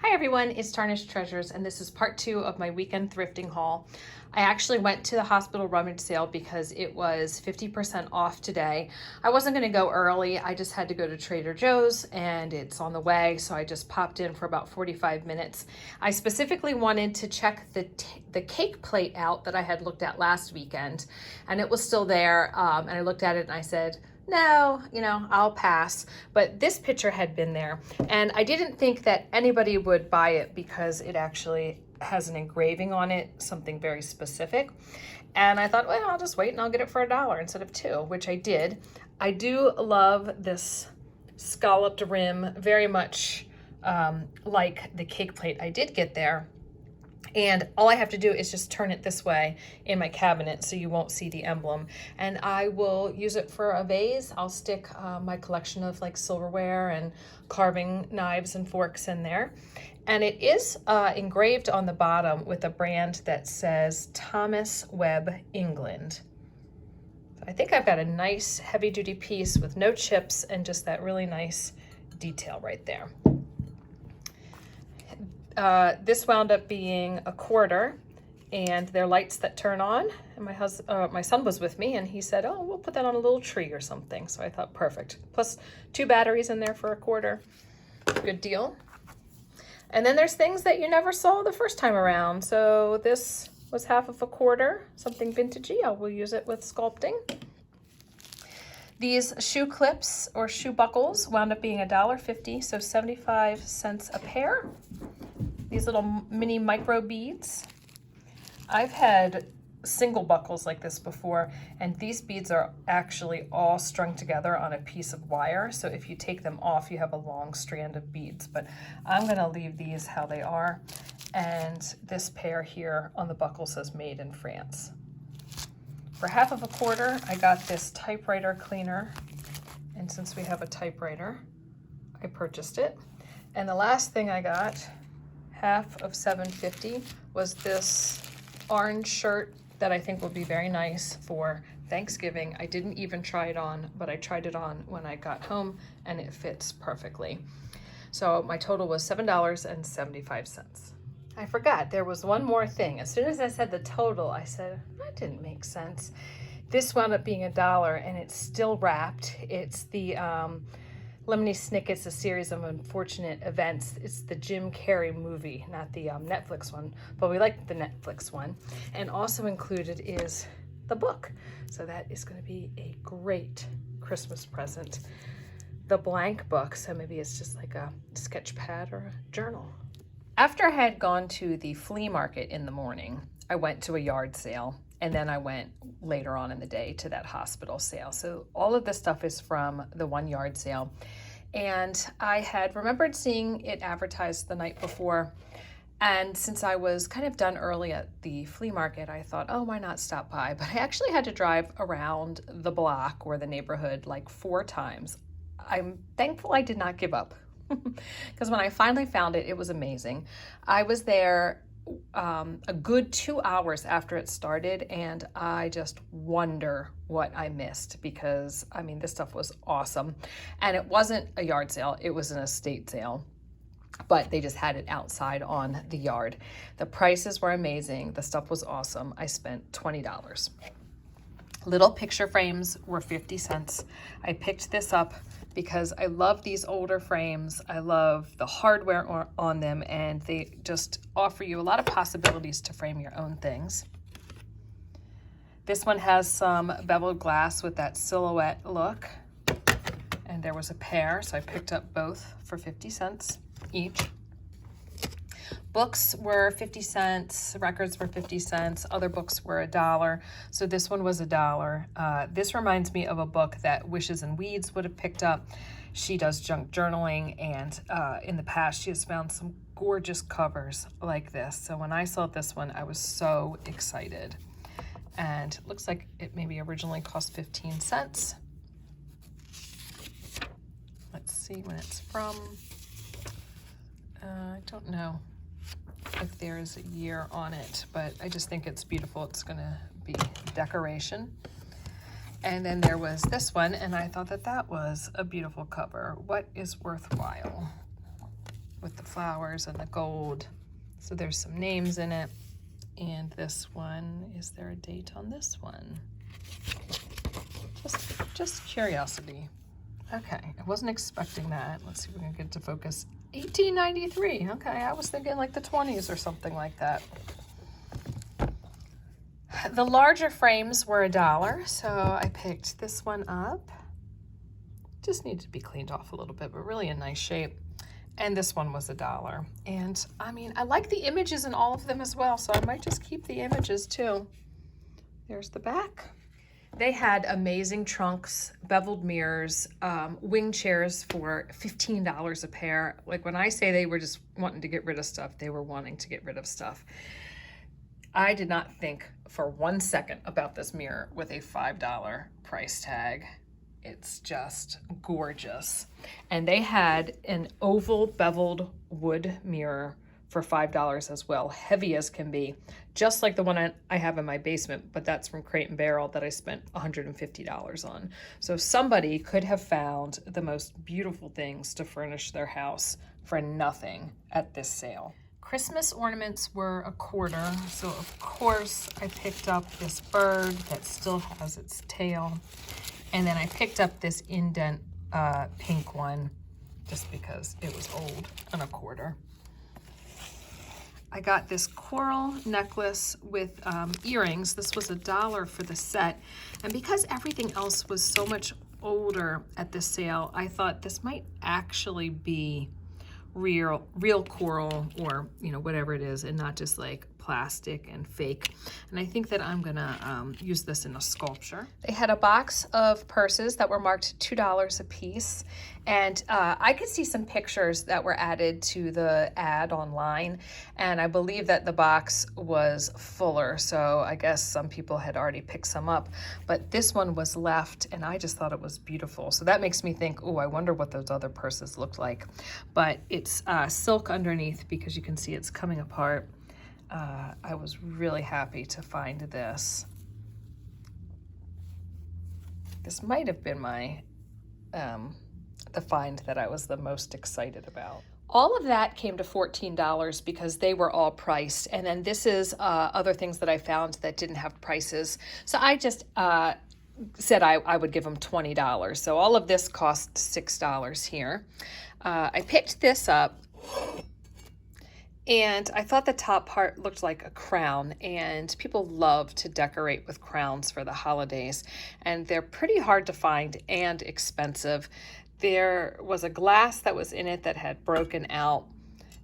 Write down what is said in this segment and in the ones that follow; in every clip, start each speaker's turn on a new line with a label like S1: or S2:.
S1: Hi everyone, it's Tarnished Treasures, and this is part 2 of my weekend thrifting haul. I actually went to the hospital rummage sale because it was 50% off today. I wasn't going to go early, I just had to go to Trader Joe's and it's on the way, so I just popped in for about 45 minutes. I specifically wanted to check the cake plate out that I had looked at last weekend, and it was still there, and I looked at it and I said, no, I'll pass. But this picture had been there, and I didn't think that anybody would buy it because it actually has an engraving on it, something very specific. And I thought, well, I'll just wait and I'll get it for $1 instead of $2, which I did. I do love this scalloped rim, very much like the cake plate I did get there. And all I have to do is just turn it this way in my cabinet so you won't see the emblem. And I will use it for a vase. I'll stick my collection of like silverware and carving knives and forks in there. And it is engraved on the bottom with a brand that says Thomas Webb England. So I think I've got a nice heavy duty piece with no chips and just that really nice detail right there. This wound up being $1/4, and they're lights that turn on. And my son was with me, and he said, "Oh, we'll put that on a little tree or something." So I thought, perfect. Plus 2 batteries in there for $1/4. Good deal. And then there's things that you never saw the first time around. So this was half of $1/4, something vintagey. I will use it with sculpting. These shoe clips or shoe buckles wound up being $1.50, so 75 cents a pair. These little mini micro beads. I've had single buckles like this before, and these beads are actually all strung together on a piece of wire. So if you take them off, you have a long strand of beads, but I'm gonna leave these how they are. And this pair here on the buckle says made in France. For half of $1/4, I got this typewriter cleaner. And since we have a typewriter, I purchased it. And the last thing I got, half of $7.50, was this orange shirt that I think will be very nice for Thanksgiving. I didn't even try it on, but I tried it on when I got home and it fits perfectly. So my total was $7.75. I forgot, there was one more thing. As soon as I said the total, I said, that didn't make sense. This wound up being $1 and it's still wrapped. It's the Lemony Snickets, A Series of Unfortunate Events. It's the Jim Carrey movie, not the Netflix one, but we like the Netflix one. And also included is the book. So that is going to be a great Christmas present. The blank book, so maybe it's just like a sketch pad or a journal. After I had gone to the flea market in the morning, I went to a yard sale, and then I went later on in the day to that hospital sale. So all of this stuff is from the one yard sale. And I had remembered seeing it advertised the night before. And since I was kind of done early at the flea market, I thought, oh, why not stop by? But I actually had to drive around the block or the neighborhood like 4 times. I'm thankful I did not give up. Because when I finally found it, it was amazing. I was there a good 2 hours after it started, and I just wonder what I missed because, I mean, this stuff was awesome. And it wasn't a yard sale, it was an estate sale, but they just had it outside on the yard. The prices were amazing. The stuff was awesome. I spent $20. Little picture frames were 50 cents. I picked this up because I love these older frames. I love the hardware on them, and they just offer you a lot of possibilities to frame your own things. This one has some beveled glass with that silhouette look, and there was a pair, so I picked up both for 50 cents each. Books were 50 cents, records were 50 cents, other books were $1. So this one was $1. This reminds me of a book that Wishes and Weeds would have picked up. She does junk journaling, and in the past she has found some gorgeous covers like this. So when I saw this one, I was so excited. And it looks like it maybe originally cost 15 cents. Let's see when it's from. I don't know if there is a year on it, but I just think it's beautiful. It's gonna be decoration. And then there was this one, and I thought that that was a beautiful cover. What is Worthwhile? with the flowers and the gold. So there's some names in it. And this one, is there a date on this one? Just curiosity. Okay, I wasn't expecting that. Let's see if we can get to focus. 1893. Okay, I was thinking like the 20s or something like that. The larger frames were $1, so I picked this one up. Just needed to be cleaned off a little bit, but really in nice shape. And this one was $1. And I mean, I like the images in all of them as well, so I might just keep the images too. There's the back. They had amazing trunks, beveled mirrors, wing chairs for $15 a pair. Like when I say they were just wanting to get rid of stuff, they were wanting to get rid of stuff. I did not think for 1 second about this mirror with a $5 price tag. It's just gorgeous. And they had an oval beveled wood mirror for $5 as well, heavy as can be, just like the one I have in my basement, but that's from Crate & Barrel that I spent $150 on. So somebody could have found the most beautiful things to furnish their house for nothing at this sale. Christmas ornaments were $1, so of course I picked up this bird that still has its tail, and then I picked up this indent pink one just because it was old and $1. I got this coral necklace with earrings. This was $1 for the set. And because everything else was so much older at the sale, I thought this might actually be real coral, or whatever it is, and not just like plastic and fake. And I think that I'm gonna use this in a sculpture. They had a box of purses that were marked $2 a piece, and I could see some pictures that were added to the ad online, and I believe that the box was fuller, so I guess some people had already picked some up, but this one was left, and I just thought it was beautiful. So that makes me think, oh, I wonder what those other purses looked like. But it's silk underneath because you can see it's coming apart. I was really happy to find this. This might have been my the find that I was the most excited about. All of that came to $14 because they were all priced. And then this is other things that I found that didn't have prices. So I just said I would give them $20. So all of this cost $6 here. I picked this up, and I thought the top part looked like a crown, and people love to decorate with crowns for the holidays, and they're pretty hard to find and expensive. There was a glass that was in it that had broken out.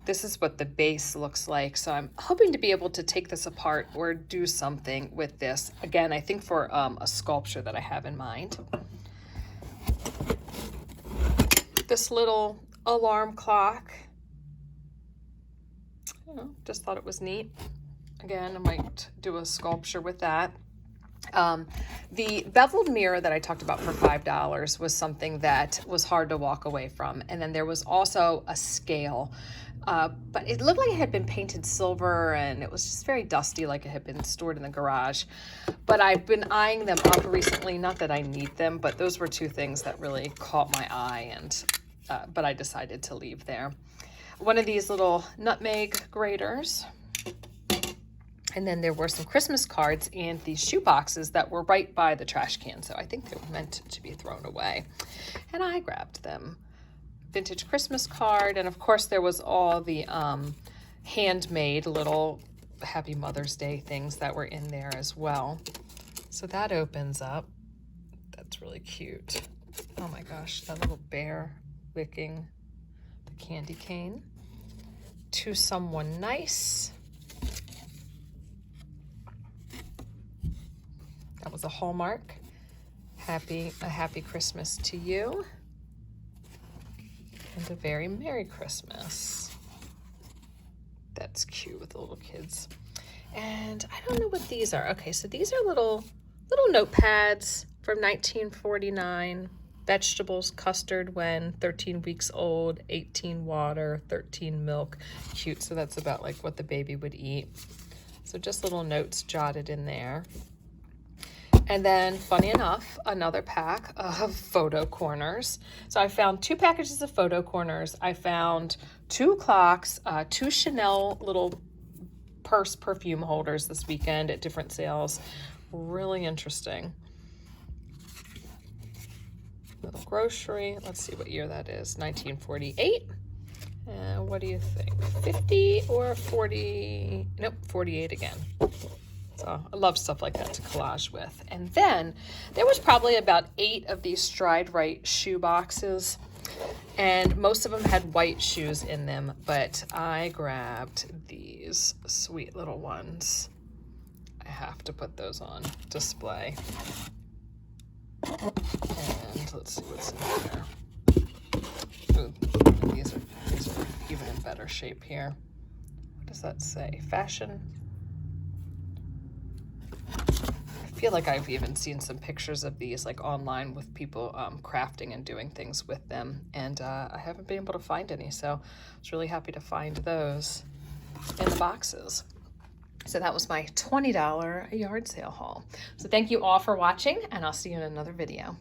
S1: This is what the base looks like, so I'm hoping to be able to take this apart or do something with this. Again, I think for a sculpture that I have in mind. This little alarm clock. Just thought it was neat. Again, I might do a sculpture with that. The beveled mirror that I talked about for $5 was something that was hard to walk away from. And then there was also a scale, but it looked like it had been painted silver, and it was just very dusty, like it had been stored in the garage. But I've been eyeing them up recently. Not that I need them, but those were two things that really caught my eye, and but I decided to leave there. One of these little nutmeg graters. And then there were some Christmas cards and these shoe boxes that were right by the trash can. So I think they were meant to be thrown away. And I grabbed them. Vintage Christmas card. And of course there was all the handmade little Happy Mother's Day things that were in there as well. So that opens up. That's really cute. Oh my gosh, that little bear licking the candy cane. To Someone Nice. That was a Hallmark. A happy Christmas to you. And a very Merry Christmas. That's cute with the little kids. And I don't know what these are. Okay, so these are little notepads from 1949. Vegetables, custard when 13 weeks old, 18 water, 13 milk. Cute, so that's about like what the baby would eat. So just little notes jotted in there. And then, funny enough, another pack of photo corners. So I found 2 packages of photo corners. I found 2 clocks, 2 Chanel little purse perfume holders this weekend at different sales. Really interesting. Little grocery. Let's see what year that is. 1948. What do you think? 50 or 40? Nope, 48 again. So I love stuff like that to collage with. And then there was probably about 8 of these Stride Right shoe boxes, and most of them had white shoes in them, but I grabbed these sweet little ones. I have to put those on display. And let's see what's in here. Ooh, these are even in better shape here. What does that say? Fashion. I feel like I've even seen some pictures of these like online with people crafting and doing things with them, and I haven't been able to find any, so I was really happy to find those in the boxes. So that was my $20 yard sale haul. So thank you all for watching, and I'll see you in another video.